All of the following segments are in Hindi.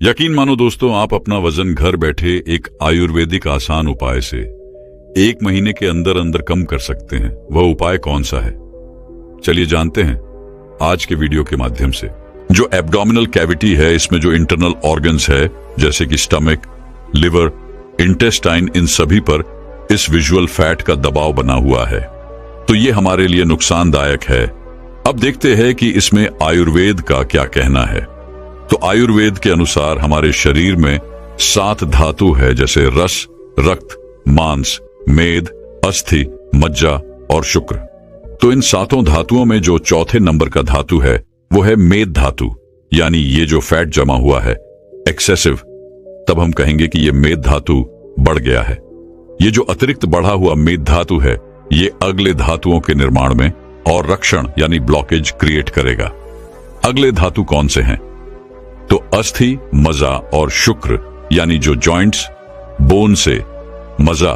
यकीन मानो दोस्तों, आप अपना वजन घर बैठे एक आयुर्वेदिक आसान उपाय से 1 महीने के अंदर अंदर कम कर सकते हैं। वह उपाय कौन सा है, चलिए जानते हैं आज के वीडियो के माध्यम से। जो एब्डोमिनल कैविटी है, इसमें जो इंटरनल ऑर्गन्स है जैसे कि स्टमक, लिवर, इंटेस्टाइन, इन सभी पर इस विजुअल फैट का दबाव बना हुआ है, तो ये हमारे लिए नुकसानदायक है। अब देखते हैं कि इसमें आयुर्वेद का क्या कहना है। तो आयुर्वेद के अनुसार हमारे शरीर में 7 धातु है, जैसे रस, रक्त, मांस, मेद, अस्थि, मज्जा और शुक्र। तो इन 7 धातुओं में जो चौथे नंबर का धातु है वो है मेद धातु, यानी ये जो फैट जमा हुआ है एक्सेसिव, तब हम कहेंगे कि ये मेद धातु बढ़ गया है। ये जो अतिरिक्त बढ़ा हुआ मेद धातु है ये अगले धातुओं के निर्माण में और रक्षण यानी ब्लॉकेज क्रिएट करेगा। अगले धातु कौन से हैं? तो अस्थि, मज्जा और शुक्र, यानी जो जॉइंट्स, बोन से मज्जा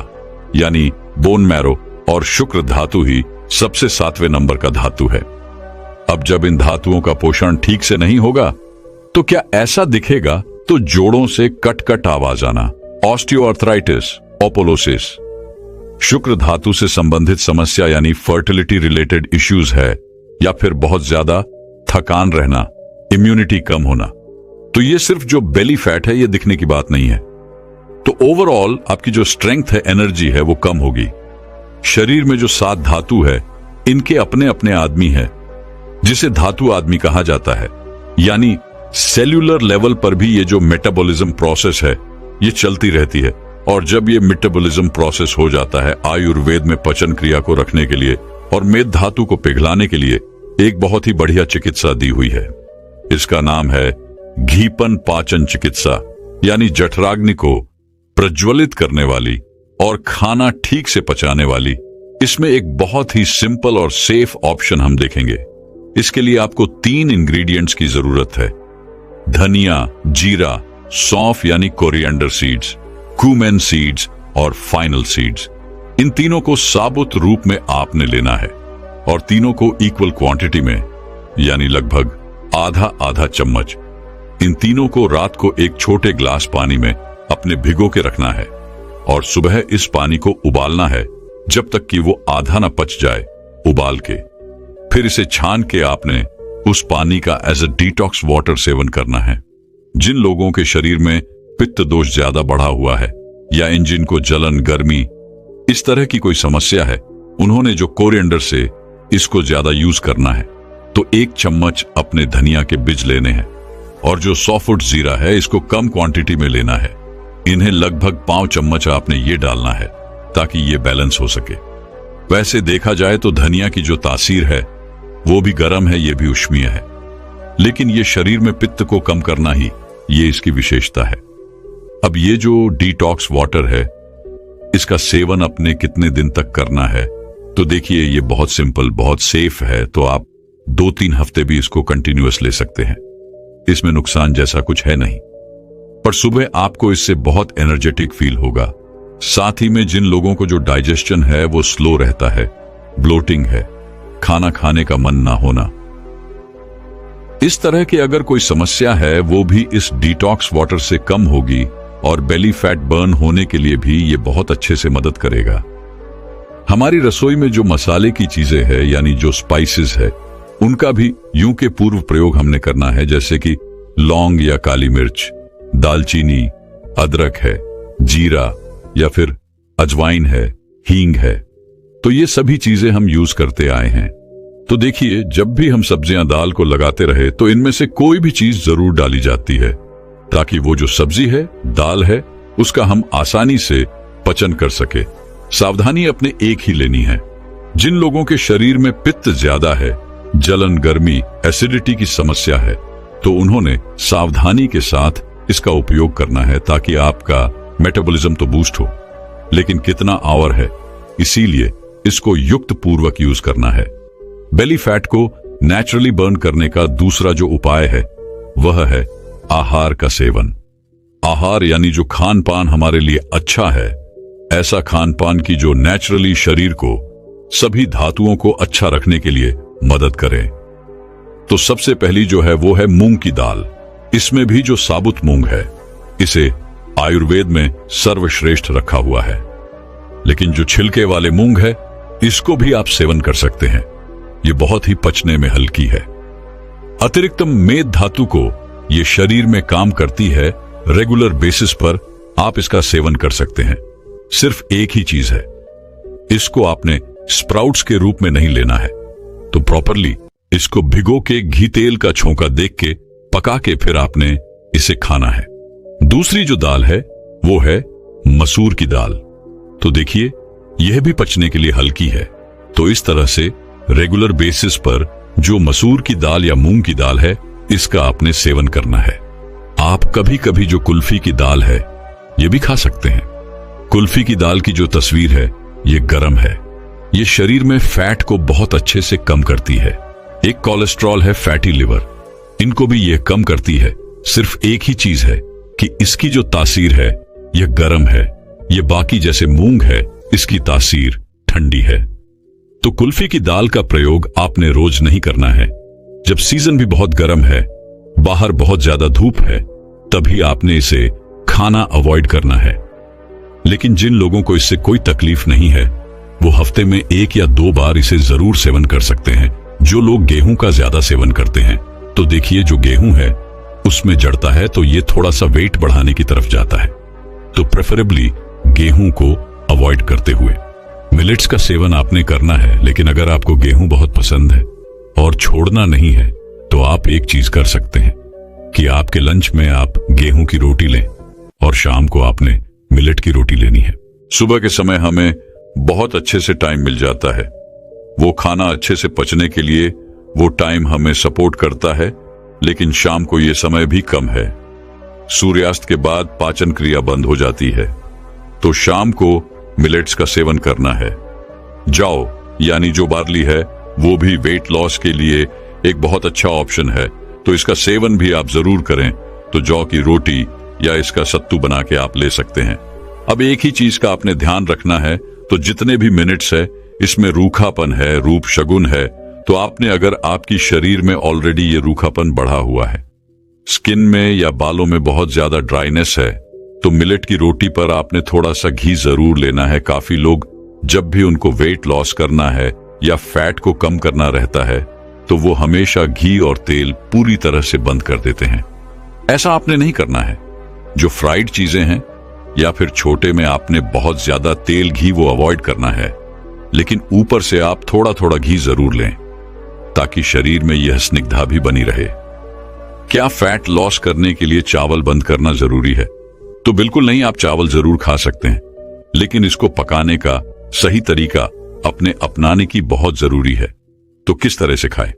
यानी बोन मैरो और शुक्र धातु ही सबसे 7वें नंबर का धातु है। अब जब इन धातुओं का पोषण ठीक से नहीं होगा तो क्या ऐसा दिखेगा? तो जोड़ों से कट कट आवाज आना, ऑस्टियोआर्थराइटिस, ओपोलोसिस। शुक्र धातु से संबंधित समस्या यानी फर्टिलिटी रिलेटेड इश्यूज है, या फिर बहुत ज्यादा थकान रहना, इम्यूनिटी कम होना। तो ये सिर्फ जो बेली फैट है ये दिखने की बात नहीं है। तो ओवरऑल आपकी जो स्ट्रेंथ है, एनर्जी है, वो कम होगी। शरीर में जो 7 धातु है इनके अपने अपने आदमी है, जिसे धातु आदमी कहा जाता है। यानी सेल्यूलर लेवल पर भी ये जो मेटाबॉलिज्म प्रोसेस है ये चलती रहती है, और जब ये मेटाबॉलिज्म प्रोसेस हो जाता है, आयुर्वेद में पचन क्रिया को रखने के लिए और मेद धातु को पिघलाने के लिए एक बहुत ही बढ़िया चिकित्सा दी हुई है। इसका नाम है घीपन पाचन चिकित्सा, यानी जठराग्नि को प्रज्वलित करने वाली और खाना ठीक से पचाने वाली। इसमें एक बहुत ही सिंपल और सेफ ऑप्शन हम देखेंगे। इसके लिए आपको 3 इंग्रेडिएंट्स की जरूरत है: धनिया, जीरा, सौंफ यानी कोरिएंडर सीड्स, क्यूमेन सीड्स और फाइनल सीड्स। इन तीनों को साबुत रूप में आपने लेना है और तीनों को इक्वल क्वांटिटी में, यानी लगभग आधा आधा चम्मच। इन तीनों को रात को एक छोटे ग्लास पानी में अपने भिगो के रखना है और सुबह इस पानी को उबालना है जब तक कि वो आधा ना पच जाए। उबाल के फिर इसे छान के आपने उस पानी का एज अ डिटॉक्स वाटर सेवन करना है। जिन लोगों के शरीर में पित्त दोष ज्यादा बढ़ा हुआ है या इन जिनको जलन, गर्मी, इस तरह की कोई समस्या है, उन्होंने जो कोरिएंडर से इसको ज्यादा यूज करना है, तो 1 चम्मच अपने धनिया के बीज लेने हैं, और जो 100 फुट जीरा है इसको कम क्वांटिटी में लेना है। इन्हें लगभग 5 चम्मच आपने ये डालना है ताकि ये बैलेंस हो सके। वैसे देखा जाए तो धनिया की जो तासीर है वो भी गर्म है, ये भी उष्मीय है, लेकिन ये शरीर में पित्त को कम करना ही ये इसकी विशेषता है। अब ये जो डिटॉक्स वाटर है इसका सेवन अपने कितने दिन तक करना है? तो देखिए, ये बहुत सिंपल, बहुत सेफ है, तो आप 2-3 हफ्ते भी इसको कंटिन्यूअस ले सकते हैं। इसमें नुकसान जैसा कुछ है नहीं, पर सुबह आपको इससे बहुत एनर्जेटिक फील होगा। साथ ही में जिन लोगों को जो डाइजेशन है वो स्लो रहता है, ब्लोटिंग है, खाना खाने का मन ना होना, इस तरह की अगर कोई समस्या है वो भी इस डिटॉक्स वाटर से कम होगी, और बेली फैट बर्न होने के लिए भी ये बहुत अच्छे से मदद करेगा। हमारी रसोई में जो मसाले की चीजें हैं, यानी जो स्पाइसेस है, उनका भी यूं के पूर्व प्रयोग हमने करना है, जैसे कि लौंग या काली मिर्च, दालचीनी, अदरक है, जीरा या फिर अजवाइन है, हींग है। तो ये सभी चीजें हम यूज करते आए हैं। तो देखिए, जब भी हम सब्जियां दाल को लगाते रहे तो इनमें से कोई भी चीज जरूर डाली जाती है, ताकि वो जो सब्जी है, दाल है, उसका हम आसानी से पचन कर सके। सावधानी अपने एक ही लेनी है। जिन लोगों के शरीर में पित्त ज्यादा है, जलन, गर्मी, एसिडिटी की समस्या है, तो उन्होंने सावधानी के साथ इसका उपयोग करना है, ताकि आपका मेटाबॉलिज्म तो बूस्ट हो, लेकिन कितना आवर है, इसीलिए इसको युक्त पूर्वक यूज करना है। बेली फैट को नेचुरली बर्न करने का दूसरा जो उपाय है वह है आहार का सेवन। आहार यानी जो खान पान हमारे लिए अच्छा है, ऐसा खान पान की जो नेचुरली शरीर को, सभी धातुओं को अच्छा रखने के लिए मदद करे। तो सबसे पहली जो है वो है मूंग की दाल। इसमें भी जो साबुत मूंग है, इसे आयुर्वेद में सर्वश्रेष्ठ रखा हुआ है। लेकिन जो छिलके वाले मूंग है, इसको भी आप सेवन कर सकते हैं। ये बहुत ही पचने में हल्की है। अतिरिक्त मेद धातु को ये शरीर में काम करती है। रेगुलर बेसिस पर आप इसका सेवन कर सकते हैं। सिर्फ एक ही चीज है, इसको आपने स्प्राउट्स के रूप में नहीं लेना है। तो प्रॉपरली इसको भिगो के घी तेल का छोंका देख के पका के फिर आपने इसे खाना है। दूसरी जो दाल है वो है मसूर की दाल। तो देखिए, यह भी पचने के लिए हल्की है। तो इस तरह से रेगुलर बेसिस पर जो मसूर की दाल या मूंग की दाल है, इसका आपने सेवन करना है। आप कभी कभी जो कुल्फी की दाल है, ये भी खा सकते हैं। कुल्फी की दाल की जो तस्वीर है, ये गरम है। ये शरीर में फैट को बहुत अच्छे से कम करती है। एक कोलेस्ट्रॉल है फैटी लिवर, इनको भी ये कम करती है। सिर्फ एक ही चीज है कि इसकी जो तासीर है, यह गरम है। ये बाकी जैसे मूंग है, इसकी तासीर ठंडी है। तो कुल्फी की दाल का प्रयोग आपने रोज नहीं करना है। जब सीजन भी बहुत गर्म है, बाहर बहुत ज्यादा धूप है, तभी आपने इसे खाना अवॉइड करना है। लेकिन जिन लोगों को इससे कोई तकलीफ नहीं है, वो हफ्ते में 1 या 2 बार इसे जरूर सेवन कर सकते हैं। जो लोग गेहूं का ज्यादा सेवन करते हैं, तो देखिए जो गेहूं है उसमें जड़ता है, तो ये थोड़ा सा वेट बढ़ाने की तरफ जाता है। तो प्रेफरेबली गेहूं को अवॉइड करते हुए मिलेट्स का सेवन आपने करना है। लेकिन अगर आपको गेहूं बहुत पसंद है और छोड़ना नहीं है, तो आप एक चीज कर सकते हैं कि आपके लंच में आप गेहूं की रोटी लें और शाम को आपने मिलेट की रोटी लेनी है। सुबह के समय हमें बहुत अच्छे से टाइम मिल जाता है। वो खाना अच्छे से पचने के लिए वो टाइम हमें सपोर्ट करता है। लेकिन शाम को ये समय भी कम है। सूर्यास्त के बाद पाचन क्रिया बंद हो जाती है। तो शाम को मिलेट्स का सेवन करना है। जाओ यानी जो बार्ली है, वो भी वेट लॉस के लिए एक बहुत अच्छा ऑप्शन है। तो इसका सेवन भी आप जरूर करें। तो जौ की रोटी या इसका सत्तू बना के आप ले सकते हैं। अब एक ही चीज का आपने ध्यान रखना है। तो जितने भी मिनट्स है, इसमें रूखापन है, रूप शगुन है। तो आपने अगर आपकी शरीर में ऑलरेडी ये रूखापन बढ़ा हुआ है, स्किन में या बालों में बहुत ज्यादा ड्राइनेस है, तो मिलेट की रोटी पर आपने थोड़ा सा घी जरूर लेना है। काफी लोग जब भी उनको वेट लॉस करना है या फैट को कम करना रहता है, तो वो हमेशा घी और तेल पूरी तरह से बंद कर देते हैं। ऐसा आपने नहीं करना है। जो फ्राइड चीजें हैं या फिर छोटे में आपने बहुत ज्यादा तेल घी, वो अवॉइड करना है। लेकिन ऊपर से आप थोड़ा थोड़ा घी जरूर लें, ताकि शरीर में यह स्निग्धता भी बनी रहे। क्या फैट लॉस करने के लिए चावल बंद करना जरूरी है? तो बिल्कुल नहीं। आप चावल जरूर खा सकते हैं, लेकिन इसको पकाने का सही तरीका अपने अपनाने की बहुत जरूरी है। तो किस तरह से खाएं?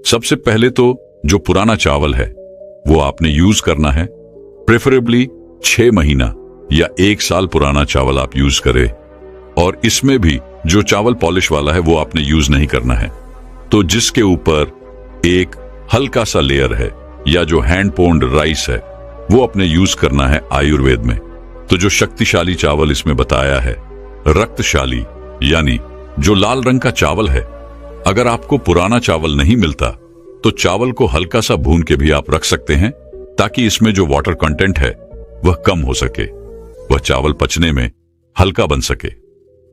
सबसे पहले तो जो पुराना चावल है, वो आपने यूज करना है। प्रेफरेबली 6 महीना या 1 साल पुराना चावल आप यूज करें। और इसमें भी जो चावल पॉलिश वाला है, वो आपने यूज नहीं करना है। तो जिसके ऊपर एक हल्का सा लेयर है या जो हैंड पोन्ड राइस है, वो अपने यूज करना है आयुर्वेद में। तो जो शक्तिशाली चावल इसमें बताया है, रक्तशाली यानी जो लाल रंग का चावल है। अगर आपको पुराना चावल नहीं मिलता, तो चावल को हल्का सा भून के भी आप रख सकते हैं, ताकि इसमें जो वाटर कंटेंट है वह कम हो सके, वह चावल पचने में हल्का बन सके।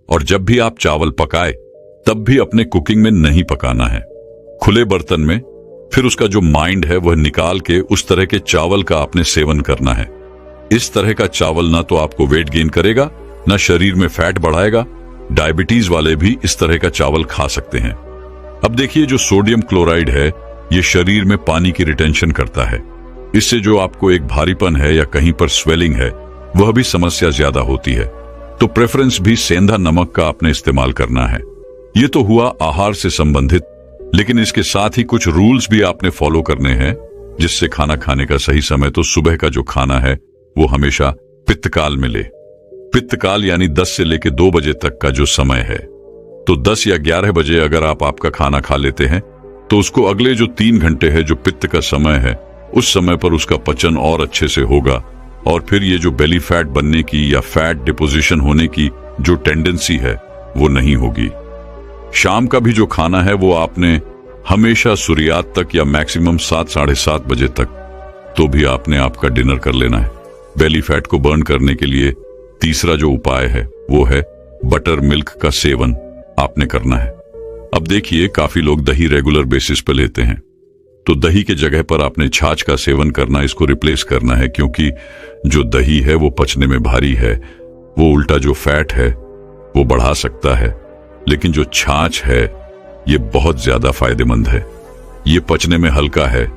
और जब भी आप चावल पकाए, तब भी अपने कुकिंग में नहीं पकाना है, खुले बर्तन में। फिर उसका जो माइंड है वह निकाल के उस तरह के चावल का आपने सेवन करना है। इस तरह का चावल ना तो आपको वेट गेन करेगा, ना शरीर में फैट बढ़ाएगा। डायबिटीज वाले भी इस तरह का चावल खा सकते हैं। अब देखिए, जो सोडियम क्लोराइड है, ये शरीर में पानी की रिटेंशन करता है। इससे जो आपको एक भारीपन है या कहीं पर स्वेलिंग है, वह भी समस्या ज्यादा होती है। तो प्रेफरेंस भी सेंधा नमक का आपने इस्तेमाल करना है। ये तो हुआ आहार से संबंधित, लेकिन इसके साथ ही कुछ रूल्स भी आपने फॉलो करने हैं, जिससे खाना खाने का सही समय, तो सुबह का जो खाना है वो हमेशा पित्तकाल में ले। पित्तकाल यानी 10 से लेकर 2 बजे तक का जो समय है, तो 10 या 11 बजे अगर आप आपका खाना खा लेते हैं, तो उसको अगले जो 3 घंटे है, जो पित्त का समय है, उस समय पर उसका पचन और अच्छे से होगा। और फिर ये जो बेली फैट बनने की या फैट डिपोजिशन होने की जो टेंडेंसी है, वो नहीं होगी। शाम का भी जो खाना है, वो आपने हमेशा सूर्यास्त तक या मैक्सिमम 7 साढ़े 7 बजे तक तो भी आपने आपका डिनर कर लेना है। बेली फैट को बर्न करने के लिए तीसरा जो उपाय है वो है बटर मिल्क का सेवन आपने करना है। अब देखिए, काफी लोग दही रेगुलर बेसिस पर लेते हैं, तो दही के जगह पर आपने छाछ का सेवन करना, इसको रिप्लेस करना है, क्योंकि जो दही है वो पचने में भारी है, वो उल्टा जो फैट है वो बढ़ा सकता है। लेकिन जो छाछ है ये बहुत ज्यादा फायदेमंद है। ये पचने में हल्का है,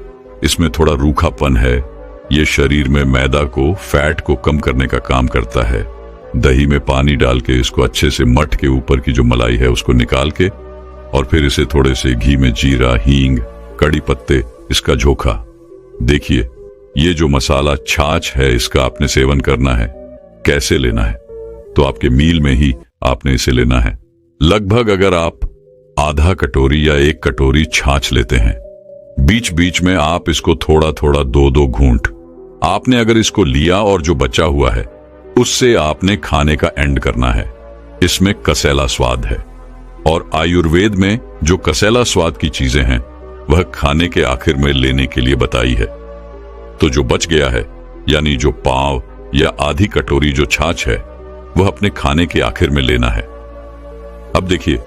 इसमें थोड़ा रूखापन है, ये शरीर में मैदा को, फैट को कम करने का काम करता है। दही में पानी डाल के इसको अच्छे से मठ के ऊपर की जो मलाई है उसको निकाल के और फिर इसे थोड़े से घी में जीरा, हींग, कड़ी पत्ते, इसका झोंका। देखिए, ये जो मसाला छाछ है इसका आपने सेवन करना है। कैसे लेना है? तो आपके मील में ही आपने इसे लेना है। लगभग अगर आप आधा कटोरी या 1 कटोरी छाछ लेते हैं, बीच बीच में आप इसको थोड़ा थोड़ा 2-2 घूंट आपने अगर इसको लिया और जो बचा हुआ है उससे आपने खाने का एंड करना है। इसमें कसेला स्वाद है और आयुर्वेद में जो कसेला स्वाद की चीजें हैं वह खाने के आखिर में लेने के लिए बताई है। तो जो बच गया है, यानी जो पाव या आधी कटोरी जो छाछ है, वह अपने खाने के आखिर में लेना है। अब देखिए,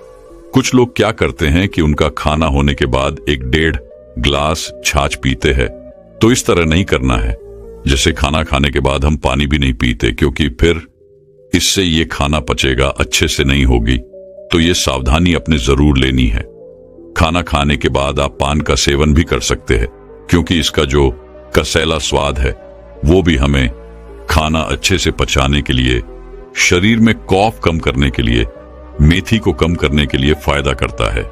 कुछ लोग क्या करते हैं कि उनका खाना होने के बाद 1-1.5 ग्लास छाछ पीते हैं। तो इस तरह नहीं करना है। जैसे खाना खाने के बाद हम पानी भी नहीं पीते, क्योंकि फिर इससे ये खाना पचेगा, अच्छे से नहीं होगी। तो ये सावधानी अपने जरूर लेनी है। खाना खाने के बाद आप पान का सेवन भी कर सकते हैं, क्योंकि इसका जो कसेला स्वाद है वो भी हमें खाना अच्छे से पचाने के लिए, शरीर में कॉफ कम करने के लिए, मेथी को कम करने के लिए फायदा करता है।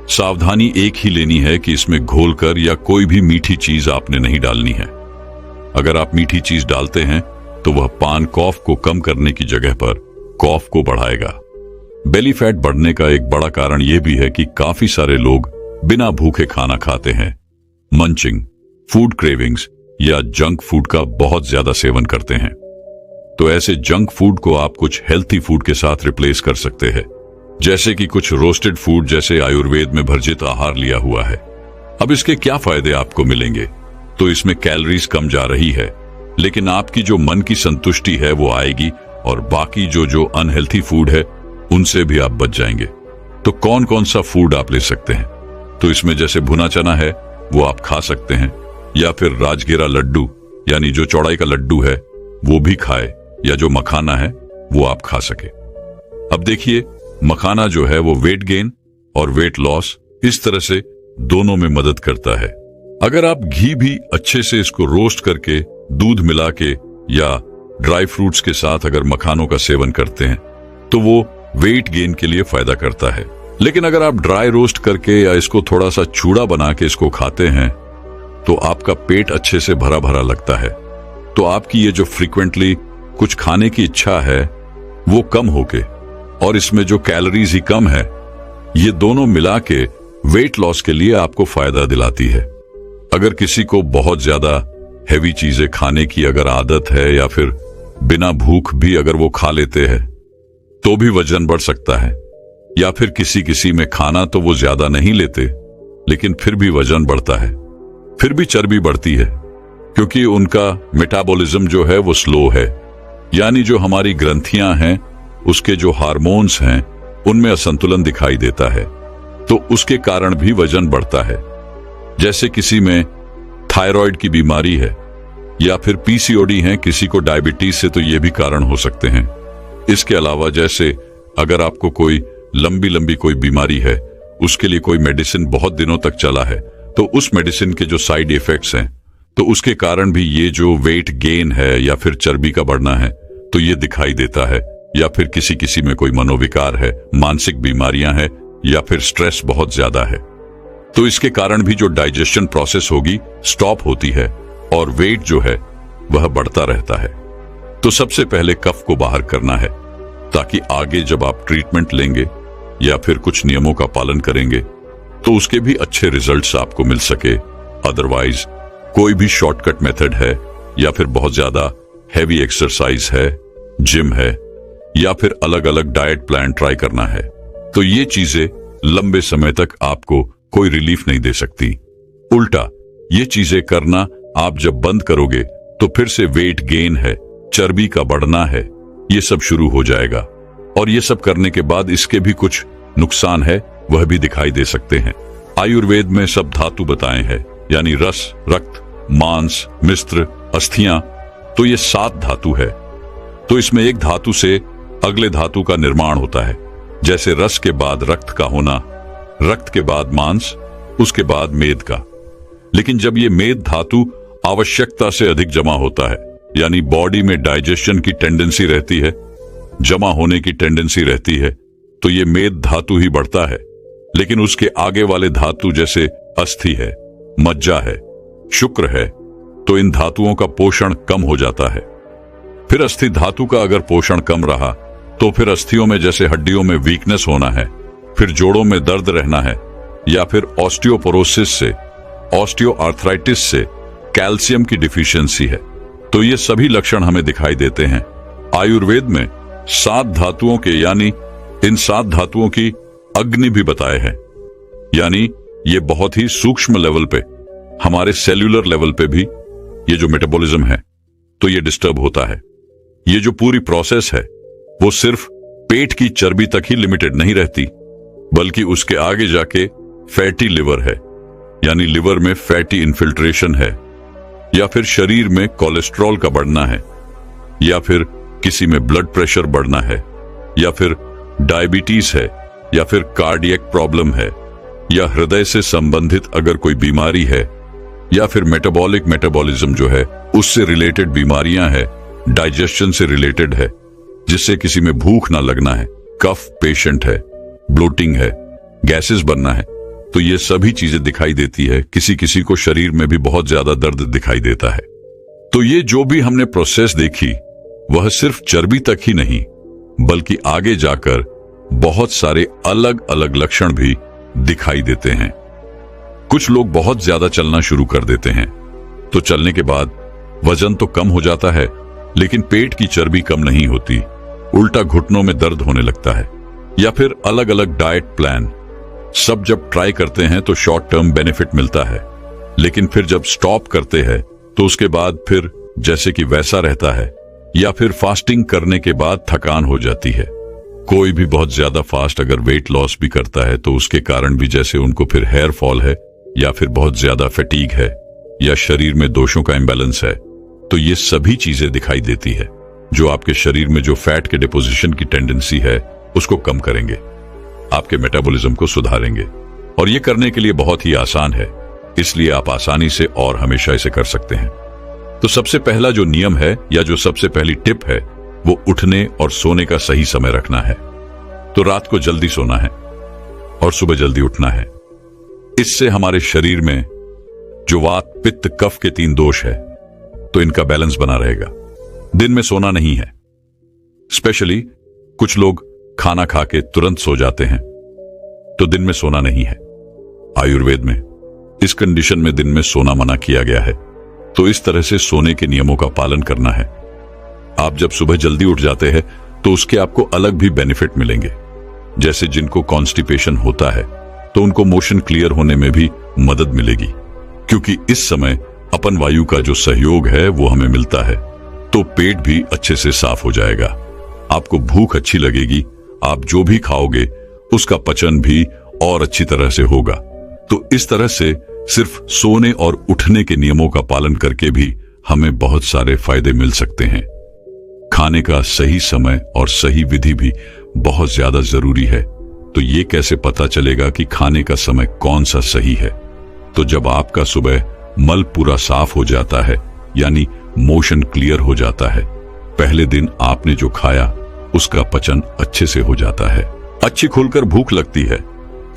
सावधानी एक ही लेनी है कि इसमें घोलकर या कोई भी मीठी चीज आपने नहीं डालनी है। अगर आप मीठी चीज डालते हैं तो वह पान कॉफ को कम करने की जगह पर कॉफ को बढ़ाएगा। बेली फैट बढ़ने का एक बड़ा कारण यह भी है कि काफी सारे लोग बिना भूखे खाना खाते हैं। मंचिंग, फूड क्रेविंग्स या जंक फूड का बहुत ज्यादा सेवन करते हैं। तो ऐसे जंक फूड को आप कुछ हेल्थी फूड के साथ रिप्लेस कर सकते हैं, जैसे कि कुछ रोस्टेड फूड, जैसे आयुर्वेद में भर्जित आहार लिया हुआ है। अब इसके क्या फायदे आपको मिलेंगे? तो इसमें कैलोरीज कम जा रही है, लेकिन आपकी जो मन की संतुष्टि है वो आएगी और बाकी जो अनहेल्थी फूड है उनसे भी आप बच जाएंगे। तो कौन कौन सा फूड आप ले सकते हैं? तो इसमें जैसे भुना चना है वो आप खा सकते हैं, या फिर राजगिरा लड्डू यानी जो चौड़ाई का लड्डू है वो भी खाए, या जो मखाना है वो आप खा सके। अब देखिए, मखाना जो है वो वेट गेन और वेट लॉस, इस तरह से दोनों में मदद करता है। अगर आप घी भी अच्छे से इसको रोस्ट करके, दूध मिला के या ड्राई फ्रूट्स के साथ अगर मखानों का सेवन करते हैं तो वो वेट गेन के लिए फायदा करता है। लेकिन अगर आप ड्राई रोस्ट करके या इसको थोड़ा सा चूड़ा बना के इसको खाते हैं तो आपका पेट अच्छे से भरा भरा लगता है। तो आपकी ये जो फ्रीक्वेंटली कुछ खाने की इच्छा है वो कम होके, और इसमें जो कैलोरीज ही कम है, ये दोनों मिला के वेट लॉस के लिए आपको फायदा दिलाती है। अगर किसी को बहुत ज्यादा हैवी चीजें खाने की अगर आदत है, या फिर बिना भूख भी अगर वो खा लेते हैं तो भी वजन बढ़ सकता है। या फिर किसी में खाना तो वो ज्यादा नहीं लेते लेकिन फिर भी वजन बढ़ता है, फिर भी चर्बी बढ़ती है, क्योंकि उनका मेटाबॉलिज्म जो है वो स्लो है। यानी जो हमारी ग्रंथियां हैं, उसके जो हार्मोन्स हैं उनमें असंतुलन दिखाई देता है, तो उसके कारण भी वजन बढ़ता है। जैसे किसी में थायराइड की बीमारी है या फिर पीसीओडी है, किसी को डायबिटीज से, तो ये भी कारण हो सकते हैं। इसके अलावा जैसे अगर आपको कोई लंबी कोई बीमारी है, उसके लिए कोई मेडिसिन बहुत दिनों तक चला है, तो उस मेडिसिन के जो साइड इफेक्ट्स हैं, तो उसके कारण भी ये जो वेट गेन है या फिर चर्बी का बढ़ना है तो ये दिखाई देता है। या फिर किसी में कोई मनोविकार है, मानसिक बीमारियां हैं, या फिर स्ट्रेस बहुत ज्यादा है, तो इसके कारण भी जो डाइजेशन प्रोसेस होगी स्टॉप होती है और वेट जो है वह बढ़ता रहता है। तो सबसे पहले कफ को बाहर करना है, ताकि आगे जब आप ट्रीटमेंट लेंगे या फिर कुछ नियमों का पालन करेंगे तो उसके भी अच्छे रिजल्ट्स आपको मिल सके। अदरवाइज कोई भी शॉर्टकट मेथड है, या फिर बहुत ज्यादा हैवी एक्सरसाइज है, जिम है, या फिर अलग अलग डाइट प्लान ट्राई करना है, तो ये चीजें लंबे समय तक आपको कोई रिलीफ नहीं दे सकती। उल्टा ये चीजें करना आप जब बंद करोगे तो फिर से वेट गेन है, चर्बी का बढ़ना है, ये सब शुरू हो जाएगा। और ये सब करने के बाद इसके भी कुछ नुकसान है, वह भी दिखाई दे सकते हैं। आयुर्वेद में सब धातु बताए हैं, यानी रस, रक्त, मांस, मिश्र, अस्थियां, तो ये 7 धातु है। तो इसमें एक धातु से अगले धातु का निर्माण होता है। जैसे रस के बाद रक्त का होना, रक्त के बाद मांस, उसके बाद मेद का। लेकिन जब ये मेद धातु आवश्यकता से अधिक जमा होता है, यानी बॉडी में डाइजेशन की टेंडेंसी रहती है, जमा होने की टेंडेंसी रहती है, तो ये मेद धातु ही बढ़ता है। लेकिन उसके आगे वाले धातु जैसे अस्थि है, मज्जा है, शुक्र है, तो इन धातुओं का पोषण कम हो जाता है। फिर अस्थि धातु का अगर पोषण कम रहा तो फिर अस्थियों में जैसे हड्डियों में वीकनेस होना है, फिर जोड़ों में दर्द रहना है, या फिर ऑस्टियोपोरोसिस से, ऑस्टियोआर्थराइटिस से कैल्शियम की डिफिशियंसी है। तो ये सभी लक्षण हमें दिखाई देते हैं। आयुर्वेद में 7 धातुओं के, यानी इन 7 धातुओं की अग्नि भी बताए हैं, यानी ये बहुत ही सूक्ष्म लेवल पे, हमारे सेल्यूलर लेवल पे भी ये जो मेटाबॉलिज्म है तो ये डिस्टर्ब होता है। ये जो पूरी प्रोसेस है वो सिर्फ पेट की चर्बी तक ही लिमिटेड नहीं रहती, बल्कि उसके आगे जाके फैटी लिवर है, यानी लिवर में फैटी इन्फिल्ट्रेशन है, या फिर शरीर में कोलेस्ट्रॉल का बढ़ना है, या फिर किसी में ब्लड प्रेशर बढ़ना है, या फिर डायबिटीज है, या फिर कार्डियक प्रॉब्लम है, या हृदय से संबंधित अगर कोई बीमारी है, या फिर मेटाबॉलिज्म जो है उससे रिलेटेड बीमारियां है, डाइजेशन से रिलेटेड है, जिससे किसी में भूख ना लगना है, कफ पेशेंट है, ब्लोटिंग है, गैसेस बनना है, तो ये सभी चीजें दिखाई देती है। किसी किसी को शरीर में भी बहुत ज्यादा दर्द दिखाई देता है। तो ये जो भी हमने प्रोसेस देखी वह सिर्फ चर्बी तक ही नहीं, बल्कि आगे जाकर बहुत सारे अलग अलग लक्षण भी दिखाई देते हैं। कुछ लोग बहुत ज्यादा चलना शुरू कर देते हैं, तो चलने के बाद वजन तो कम हो जाता है, लेकिन पेट की चर्बी कम नहीं होती, उल्टा घुटनों में दर्द होने लगता है। या फिर अलग अलग डाइट प्लान सब जब ट्राई करते हैं तो शॉर्ट टर्म बेनिफिट मिलता है, लेकिन फिर जब स्टॉप करते हैं तो उसके बाद फिर जैसे कि वैसा रहता है, या फिर फास्टिंग करने के बाद थकान हो जाती है। कोई भी बहुत ज्यादा फास्ट अगर वेट लॉस भी करता है तो उसके कारण भी जैसे उनको फिर हेयर फॉल है, या फिर बहुत ज्यादा फटीग है, या शरीर में दोषों का इंबैलेंस है, तो ये सभी चीजें दिखाई देती है जो आपके शरीर में जो फैट के डिपोजिशन की टेंडेंसी है उसको कम करेंगे, आपके मेटाबॉलिज्म को सुधारेंगे। और ये करने के लिए बहुत ही आसान है, इसलिए आप आसानी से और हमेशा इसे कर सकते हैं। तो सबसे पहला जो नियम है, या जो सबसे पहली टिप है, वो उठने और सोने का सही समय रखना है। तो रात को जल्दी सोना है और सुबह जल्दी उठना है। इससे हमारे शरीर में जो वात, पित्त, कफ के 3 दोष है, तो इनका बैलेंस बना रहेगा। दिन में सोना नहीं है। स्पेशली कुछ लोग खाना खा के तुरंत सो जाते हैं, तो दिन में सोना नहीं है। आयुर्वेद में इस कंडीशन में दिन में सोना मना किया गया है। तो इस तरह से सोने के नियमों का पालन करना है। आप जब सुबह जल्दी उठ जाते हैं तो उसके आपको अलग भी बेनिफिट मिलेंगे। जैसे जिनको कॉन्स्टिपेशन होता है तो उनको मोशन क्लियर होने में भी मदद मिलेगी, क्योंकि इस समय अपन वायु का जो सहयोग है वो हमें मिलता है, तो पेट भी अच्छे से साफ हो जाएगा। आपको भूख अच्छी लगेगी, आप जो भी खाओगे उसका पचन भी और अच्छी तरह से होगा। तो इस तरह से सिर्फ सोने और उठने के नियमों का पालन करके भी हमें बहुत सारे फायदे मिल सकते हैं। खाने का सही समय और सही विधि भी बहुत ज्यादा जरूरी है। तो ये कैसे पता चलेगा कि खाने का समय कौन सा सही है? तो जब आपका सुबह मल पूरा साफ हो जाता है, यानी मोशन क्लियर हो जाता है, पहले दिन आपने जो खाया उसका पचन अच्छे से हो जाता है, अच्छी खुलकर भूख लगती है,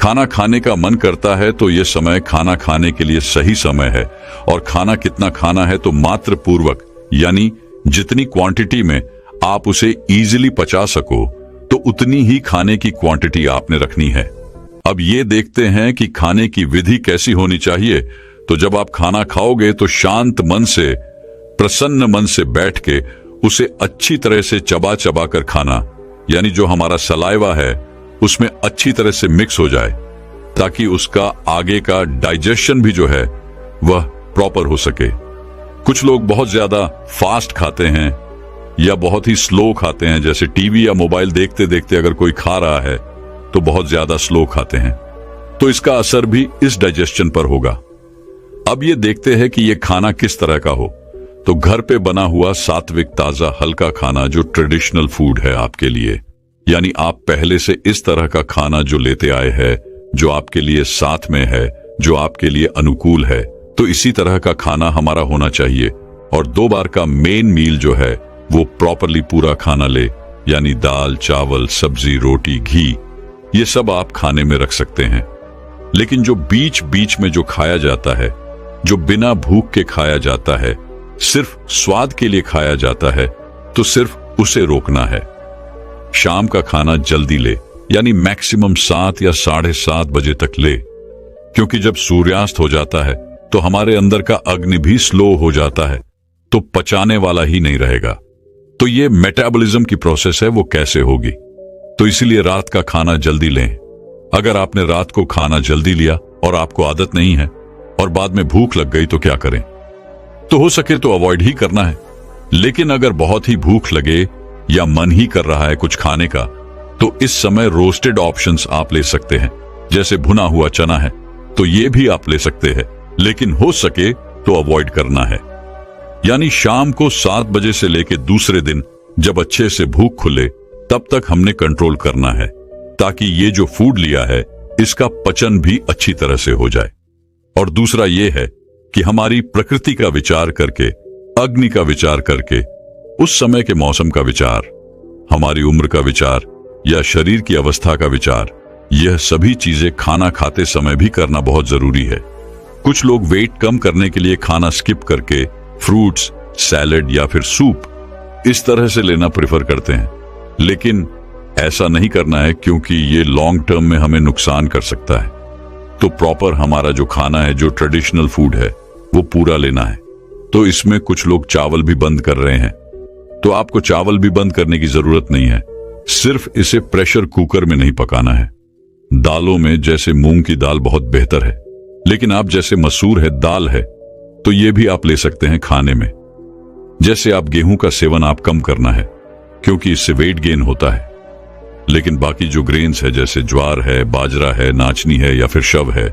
खाना खाने का मन करता है, तो यह समय खाना खाने के लिए सही समय है। और खाना कितना खाना है तो मात्र पूर्वक, यानी जितनी क्वांटिटी में आप उसे इजीली पचा सको तो उतनी ही खाने की क्वांटिटी आपने रखनी है। अब ये देखते हैं कि खाने की विधि कैसी होनी चाहिए। तो जब आप खाना खाओगे तो शांत मन से, प्रसन्न मन से बैठ के उसे अच्छी तरह से चबा चबा कर खाना, यानी जो हमारा सलाइवा है उसमें अच्छी तरह से मिक्स हो जाए, ताकि उसका आगे का डाइजेशन भी जो है वह प्रॉपर हो सके। कुछ लोग बहुत ज्यादा फास्ट खाते हैं या बहुत ही स्लो खाते हैं, जैसे टीवी या मोबाइल देखते देखते अगर कोई खा रहा है तो बहुत ज्यादा स्लो खाते हैं, तो इसका असर भी इस डाइजेशन पर होगा। अब ये देखते हैं कि ये खाना किस तरह का हो। तो घर पे बना हुआ सात्विक ताजा हल्का खाना जो ट्रेडिशनल फूड है आपके लिए, यानी आप पहले से इस तरह का खाना जो लेते आए हैं, जो आपके लिए साथ में है, जो आपके लिए अनुकूल है, तो इसी तरह का खाना हमारा होना चाहिए। और 2 बार का मेन मील जो है वो प्रॉपरली पूरा खाना ले, यानी दाल, चावल, सब्जी, रोटी, घी, ये सब आप खाने में रख सकते हैं। लेकिन जो बीच बीच में जो खाया जाता है, जो बिना भूख के खाया जाता है, सिर्फ स्वाद के लिए खाया जाता है, तो सिर्फ उसे रोकना है। शाम का खाना जल्दी ले, यानी मैक्सिमम 7 या 7:30 बजे तक ले, क्योंकि जब सूर्यास्त हो जाता है तो हमारे अंदर का अग्नि भी स्लो हो जाता है, तो पचाने वाला ही नहीं रहेगा। तो ये मेटाबॉलिज्म की प्रोसेस है, वो कैसे होगी? तो इसीलिए रात का खाना जल्दी लें। अगर आपने रात को खाना जल्दी लिया और आपको आदत नहीं है और बाद में भूख लग गई तो क्या करें? तो हो सके तो अवॉइड ही करना है। लेकिन अगर बहुत ही भूख लगे या मन ही कर रहा है कुछ खाने का, तो इस समय रोस्टेड ऑप्शंस आप ले सकते हैं, जैसे भुना हुआ चना है तो ये भी आप ले सकते हैं, लेकिन हो सके तो अवॉइड करना है। यानी शाम को 7 बजे से लेकर दूसरे दिन जब अच्छे से भूख खुले तब तक हमने कंट्रोल करना है, ताकि ये जो फूड लिया है इसका पचन भी अच्छी तरह से हो जाए। और दूसरा ये है कि हमारी प्रकृति का विचार करके, अग्नि का विचार करके, उस समय के मौसम का विचार, हमारी उम्र का विचार या शरीर की अवस्था का विचार, यह सभी चीजें खाना खाते समय भी करना बहुत जरूरी है। कुछ लोग वेट कम करने के लिए खाना स्किप करके फ्रूट्स, सैलेड या फिर सूप इस तरह से लेना प्रेफर करते हैं, लेकिन ऐसा नहीं करना है, क्योंकि ये लॉन्ग टर्म में हमें नुकसान कर सकता है। तो प्रॉपर हमारा जो खाना है, जो ट्रेडिशनल फूड है, वो पूरा लेना है। तो इसमें कुछ लोग चावल भी बंद कर रहे हैं, तो आपको चावल भी बंद करने की जरूरत नहीं है, सिर्फ इसे प्रेशर कुकर में नहीं पकाना है। दालों में जैसे मूंग की दाल बहुत बेहतर है, लेकिन आप जैसे मसूर है, दाल है, तो ये भी आप ले सकते हैं खाने में। जैसे आप गेहूं का सेवन आप कम करना है, क्योंकि इससे वेट गेन होता है। लेकिन बाकी जो ग्रेन्स है, जैसे ज्वार है, बाजरा है, नाचनी है या फिर शव है,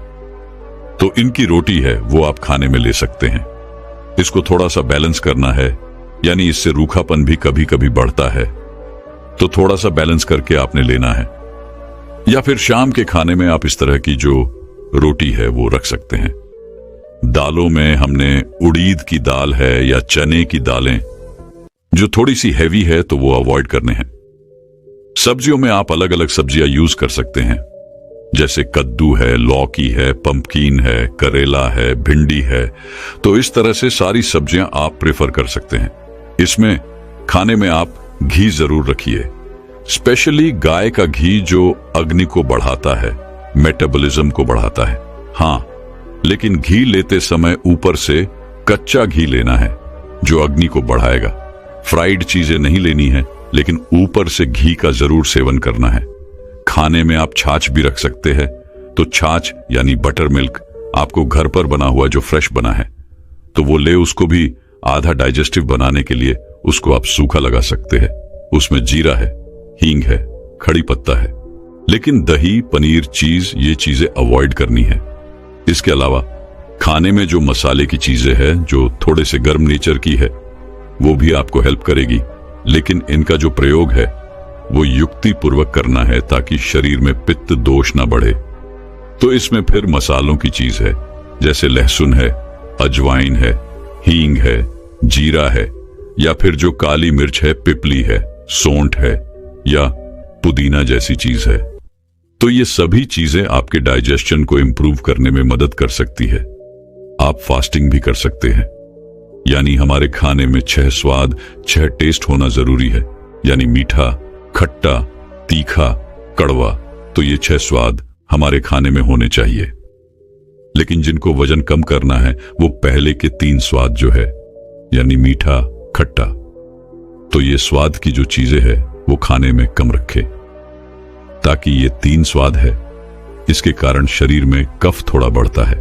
तो इनकी रोटी है वो आप खाने में ले सकते हैं। इसको थोड़ा सा बैलेंस करना है, यानी इससे रूखापन भी कभी कभी बढ़ता है, तो थोड़ा सा बैलेंस करके आपने लेना है। या फिर शाम के खाने में आप इस तरह की जो रोटी है वो रख सकते हैं। दालों में हमने उड़ीद की दाल है या चने की दालें जो थोड़ी सी हैवी है तो वो अवॉइड करने हैं। सब्जियों में आप अलग अलग सब्जियां यूज कर सकते हैं, जैसे कद्दू है, लौकी है, पंपकिन है, करेला है, भिंडी है, तो इस तरह से सारी सब्जियां आप प्रेफर कर सकते हैं। इसमें खाने में आप घी जरूर रखिए, स्पेशली गाय का घी जो अग्नि को बढ़ाता है, मेटाबॉलिज्म को बढ़ाता है। हाँ, लेकिन घी लेते समय ऊपर से कच्चा घी लेना है जो अग्नि को बढ़ाएगा। फ्राइड चीजें नहीं लेनी है, लेकिन ऊपर से घी का जरूर सेवन करना है। खाने में आप छाछ भी रख सकते हैं, तो छाछ यानी बटर मिल्क आपको घर पर बना हुआ जो फ्रेश बना है तो वो ले, उसको भी आधा डाइजेस्टिव बनाने के लिए उसको आप सूखा लगा सकते हैं। उसमें जीरा है, हींग है, खड़ी पत्ता है। लेकिन दही, पनीर, चीज, ये चीजें अवॉइड करनी है। इसके अलावा खाने में जो मसाले की चीजें हैं जो थोड़े से गर्म नेचर की है, वो भी आपको हेल्प करेगी, लेकिन इनका जो प्रयोग है वो युक्ति पूर्वक करना है ताकि शरीर में पित्त दोष ना बढ़े। तो इसमें फिर मसालों की चीज है, जैसे लहसुन है, अजवाइन है, हींग है, जीरा है, या फिर जो काली मिर्च है, पिपली है, सौंठ है या पुदीना जैसी चीज है। तो ये सभी चीजें आपके डाइजेशन को इंप्रूव करने में मदद कर सकती है। आप फास्टिंग भी कर सकते हैं, यानी हमारे खाने में 6 स्वाद, 6 टेस्ट होना जरूरी है, यानी मीठा, खट्टा, तीखा, कड़वा। तो ये 6 स्वाद हमारे खाने में होने चाहिए। लेकिन जिनको वजन कम करना है वो पहले के 3 स्वाद जो है, यानी मीठा, खट्टा, तो ये स्वाद की जो चीजें है वो खाने में कम रखे, ताकि ये 3 स्वाद है, इसके कारण शरीर में कफ थोड़ा बढ़ता है।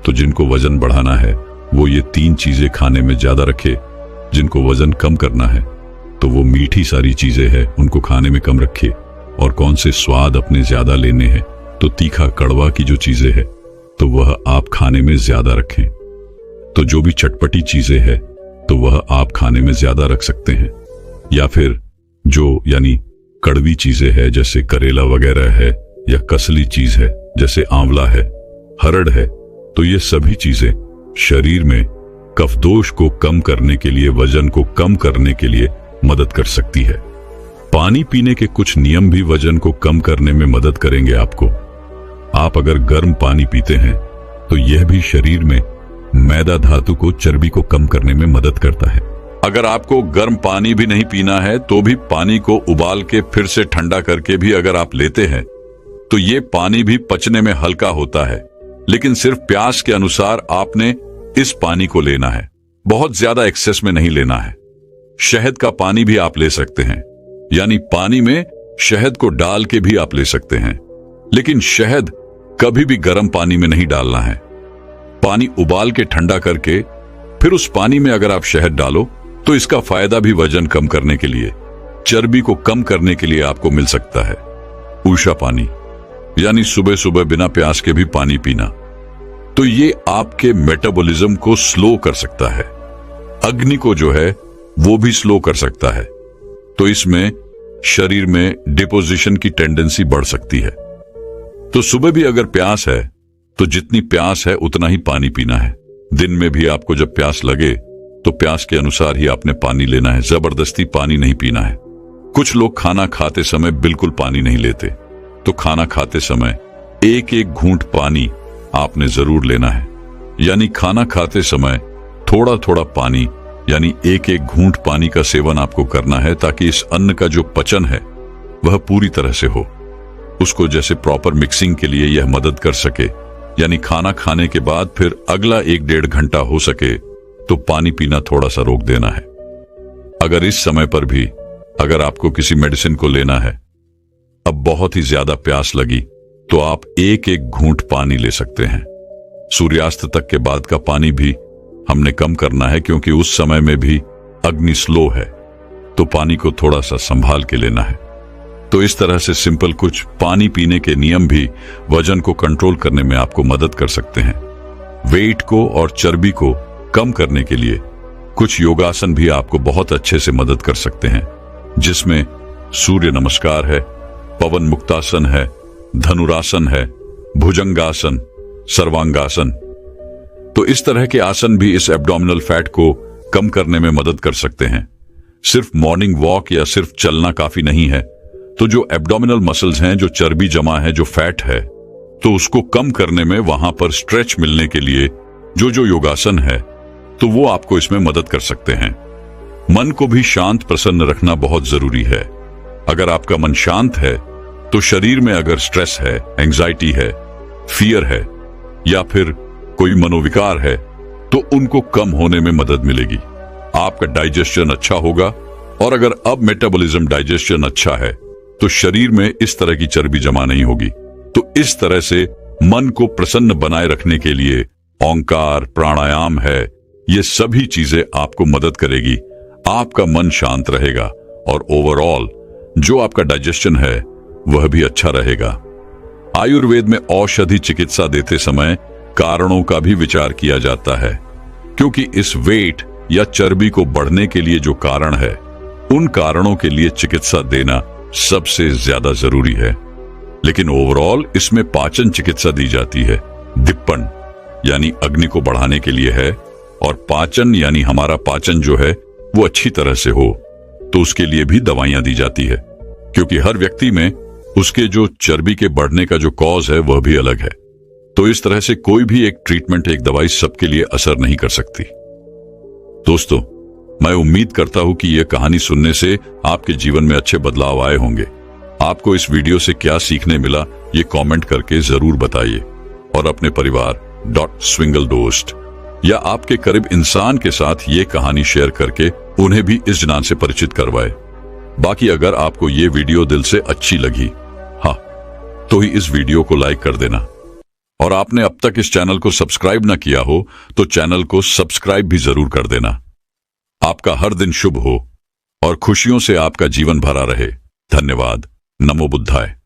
तो जिनको वजन बढ़ाना है वो ये 3 चीजें खाने में ज्यादा रखे जिनको वजन कम करना है, तो वो मीठी सारी चीजें हैं उनको खाने में कम रखे। और कौन से स्वाद अपने ज्यादा लेने हैं, तो तीखा कड़वा की जो चीजें हैं तो वह आप खाने में ज्यादा रखें। तो जो भी चटपटी चीजें हैं तो वह आप खाने में ज्यादा रख सकते हैं। या फिर जो यानी कड़वी चीजें हैं जैसे करेला वगैरह है, या कसली चीज है जैसे आंवला है, हरड़ है, तो ये सभी चीजें शरीर में कफदोष को कम करने के लिए, वजन को कम करने के लिए मदद कर सकती है। पानी पीने के कुछ नियम भी वजन को कम करने में मदद करेंगे आपको। आप अगर गर्म पानी पीते हैं तो यह भी शरीर में मैदा धातु को, चर्बी को कम करने में मदद करता है। अगर आपको गर्म पानी भी नहीं पीना है तो भी पानी को उबाल के फिर से ठंडा करके भी अगर आप लेते हैं तो ये पानी भी पचने में हल्का होता है। लेकिन सिर्फ प्यास के अनुसार आपने इस पानी को लेना है, बहुत ज्यादा एक्सेस में नहीं लेना है। शहद का पानी भी आप ले सकते हैं, यानी पानी में शहद को डाल के भी आप ले सकते हैं, लेकिन शहद कभी भी गर्म पानी में नहीं डालना है। पानी उबाल के ठंडा करके फिर उस पानी में अगर आप शहद डालो तो इसका फायदा भी वजन कम करने के लिए, चर्बी को कम करने के लिए आपको मिल सकता है। ऊषा पानी, यानी सुबह सुबह बिना प्यास के भी पानी पीना, तो ये आपके मेटाबॉलिज्म को स्लो कर सकता है, अग्नि को जो है वो भी स्लो कर सकता है। तो इसमें शरीर में डिपोजिशन की टेंडेंसी बढ़ सकती है। तो सुबह भी अगर प्यास है तो जितनी प्यास है उतना ही पानी पीना है। दिन में भी आपको जब प्यास लगे तो प्यास के अनुसार ही आपने पानी लेना है, जबरदस्ती पानी नहीं पीना है। कुछ लोग खाना खाते समय बिल्कुल पानी नहीं लेते, तो खाना खाते समय एक एक घूंट पानी आपने जरूर लेना है। यानी खाना खाते समय थोड़ा थोड़ा पानी, यानी एक एक घूंट पानी का सेवन आपको करना है, ताकि इस अन्न का जो पचन है वह पूरी तरह से हो, उसको जैसे प्रॉपर मिक्सिंग के लिए यह मदद कर सके। यानी खाना खाने के बाद फिर अगला 1-1.5 घंटा हो सके तो पानी पीना थोड़ा सा रोक देना है। अगर इस समय पर भी अगर आपको किसी मेडिसिन को लेना है, अब बहुत ही ज्यादा प्यास लगी, तो आप एक एक घूंट पानी ले सकते हैं। सूर्यास्त तक के बाद का पानी भी हमने कम करना है, क्योंकि उस समय में भी अग्नि स्लो है, तो पानी को थोड़ा सा संभाल के लेना है। तो इस तरह से सिंपल कुछ पानी पीने के नियम भी वजन को कंट्रोल करने में आपको मदद कर सकते हैं। वेट को और चर्बी को कम करने के लिए कुछ योगासन भी आपको बहुत अच्छे से मदद कर सकते हैं, जिसमें सूर्य नमस्कार है, पवन मुक्तासन है, धनुरासन है, भुजंगासन, सर्वांगासन। तो इस तरह के आसन भी इस एब्डोमिनल फैट को कम करने में मदद कर सकते हैं। सिर्फ मॉर्निंग वॉक या सिर्फ चलना काफी नहीं है। तो जो एब्डोमिनल मसल्स हैं, जो चर्बी जमा है, जो फैट है, तो उसको कम करने में वहां पर स्ट्रेच मिलने के लिए जो योगासन है तो वो आपको इसमें मदद कर सकते हैं। मन को भी शांत प्रसन्न रखना बहुत जरूरी है। अगर आपका मन शांत है तो शरीर में अगर स्ट्रेस है, एंजाइटी है, फियर है या फिर कोई मनोविकार है तो उनको कम होने में मदद मिलेगी। आपका डाइजेशन अच्छा होगा, और अगर अब मेटाबॉलिज्म डाइजेशन अच्छा है तो शरीर में इस तरह की चर्बी जमा नहीं होगी। तो इस तरह से मन को प्रसन्न बनाए रखने के लिए ओंकार, प्राणायाम है, ये सभी चीजें आपको मदद करेगी। आपका मन शांत रहेगा और ओवरऑल जो आपका डाइजेशन है वह भी अच्छा रहेगा। आयुर्वेद में औषधि चिकित्सा देते समय कारणों का भी विचार किया जाता है, क्योंकि इस वेट या चर्बी को बढ़ने के लिए जो कारण है, उन कारणों के लिए चिकित्सा देना सबसे ज्यादा जरूरी है। लेकिन ओवरऑल इसमें पाचन चिकित्सा दी जाती है। दिप्पन यानी अग्नि को बढ़ाने के लिए है, और पाचन यानी हमारा पाचन जो है वो अच्छी तरह से हो, तो उसके लिए भी दवाइयां दी जाती है, क्योंकि हर व्यक्ति में उसके जो चर्बी के बढ़ने का जो कॉज है वह भी अलग है। तो इस तरह से कोई भी एक ट्रीटमेंट, एक दवाई सबके लिए असर नहीं कर सकती। दोस्तों, मैं उम्मीद करता हूं कि यह कहानी सुनने से आपके जीवन में अच्छे बदलाव आए होंगे। आपको इस वीडियो से क्या सीखने मिला ये कमेंट करके जरूर बताइए, और अपने परिवार स्विंगल दोस्त या आपके करीब इंसान के साथ ये कहानी शेयर करके उन्हें भी इस ज्ञान से परिचित करवाए। बाकी अगर आपको ये वीडियो दिल से अच्छी लगी, हाँ, तो ही इस वीडियो को लाइक कर देना। और आपने अब तक इस चैनल को सब्सक्राइब न किया हो तो चैनल को सब्सक्राइब भी जरूर कर देना। आपका हर दिन शुभ हो और खुशियों से आपका जीवन भरा रहे। धन्यवाद। नमो बुद्धाय।